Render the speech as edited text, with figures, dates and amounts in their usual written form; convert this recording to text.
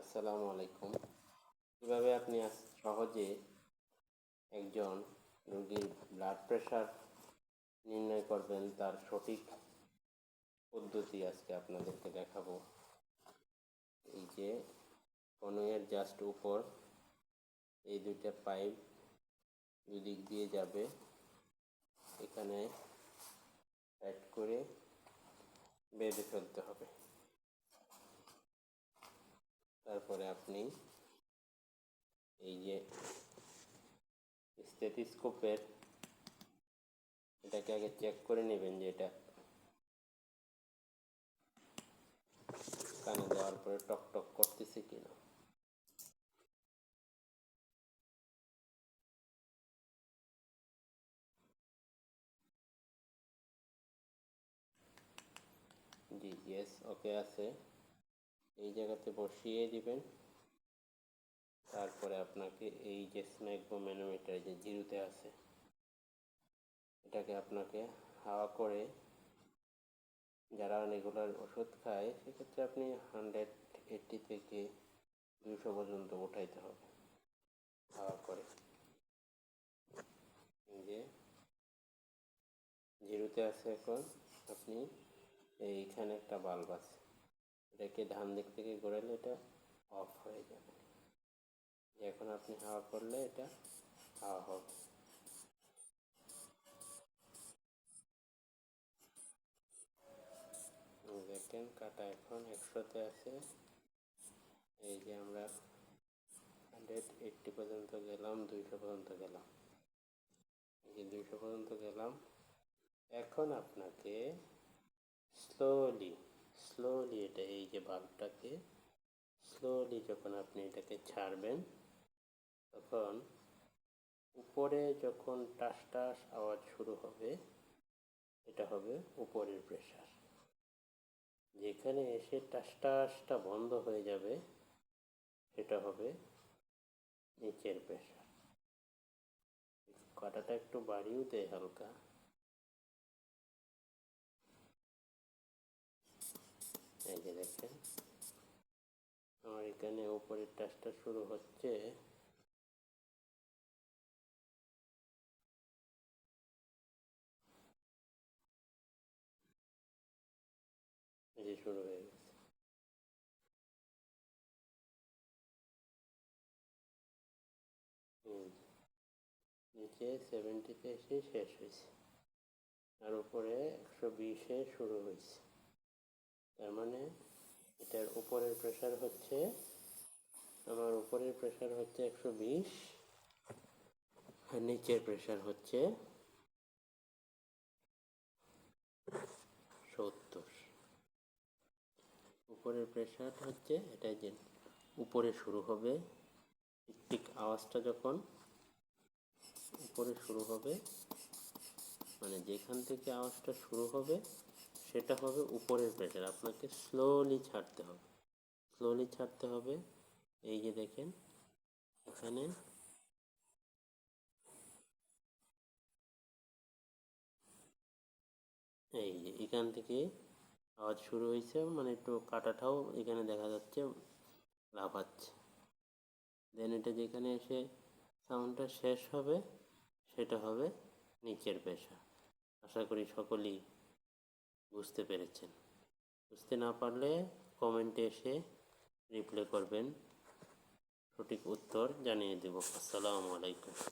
আসসালামু আলাইকুম। কীভাবে আপনি সহজে একজন রোগীর ব্লাড প্রেশার নির্ণয় করবেন তার সঠিক পদ্ধতি আজকে আপনাদেরকে দেখাবো। এই যে কনুইয়ের জাস্ট উপর এই দুইটা পাইপ দুদিক দিয়ে যাবে, এখানে অ্যাড করে বেঁধে ফেলতে হবে। তারপরে আপনি এই যে স্টেথোস্কোপের এটাকে আগে চেক করে নেবেন যে এটা কানে দেওয়ার পরে টক টক করতেছে কিনা। জি ইয়েস, ওকে আছে। এই জায়গাতে বসিয়ে দিবেন। তারপরে আপনাকে এই যে স্ম্যাগমো ম্যানোমিটার যে জিরোতে আছে, এটাকে আপনাকে হাওয়া করে, যারা রেগুলার ওষুধ খায় সেক্ষেত্রে আপনি 180 থেকে 200 পর্যন্ত উঠাইতে হবে হাওয়া করে। এই যে জিরোতে আছে, এখন আপনি এইখানে একটা বাল্ব আছে, এটাকে ডান দিক থেকে ঘোরালে এটা অফ হয়ে যাবে। এখন আপনি হাওয়া করলে এটা হাওয়া হবে। দেখেন কাটা এখন 100-তে আছে। এই যে আমরা 180 পর্যন্ত গেলাম, 200 পর্যন্ত গেলাম, এই যে 200 পর্যন্ত গেলাম। এখন আপনাকে স্লোলি এটা এই যে বাল্বটাকে স্লোলি যখন আপনি এটাকে ছাড়বেন, তখন উপরে যখন টাস টাস আওয়াজ শুরু হবে, এটা হবে উপরের প্রেশার। যেখানে এসে টাস টাসটা বন্ধ হয়ে যাবে, এটা হবে নিচের প্রেশার। কাটাটা একটু বাড়িয়েও দেয় হালকা। এই যে দেখেন আমার এখানে উপরের টাসটা শুরু হচ্ছে, এই যে শুরু হয়ে গেছে। নিচে 70-তে এসে শেষ হয়েছে, আর উপরে 120-এ শুরু হয়েছে। তার মানে এটার উপরের প্রেশার হচ্ছে, আমার উপরের প্রেশার হচ্ছে 120, আর নিচের প্রেশার হচ্ছে 70। উপরের প্রেশার হচ্ছে এটা, যে উপরে শুরু হবে, ঠিক আওয়াজটা যখন উপরে শুরু হবে, মানে যেখান থেকে আওয়াজটা শুরু হবে সেটা হবে উপরের প্রেশার। আপনাকে স্লোলি ছাড়তে হবে। এই যে দেখেন এখানে এই যে এখান থেকে আওয়াজ শুরু হয়েছে, মানে একটু কাটাটাও এখানে দেখা যাচ্ছে লাফাচ্ছে। দেন এটা যেখানে এসে সাউন্ডটা শেষ হবে, সেটা হবে নিচের প্রেশার। আশা করি সকলেই বুঝতে পেরেছেন। বুঝতে না পারলে কমেন্টে এসে রিপ্লাই করবেন, সঠিক উত্তর জানিয়ে দেব। আসসালামু আলাইকুম।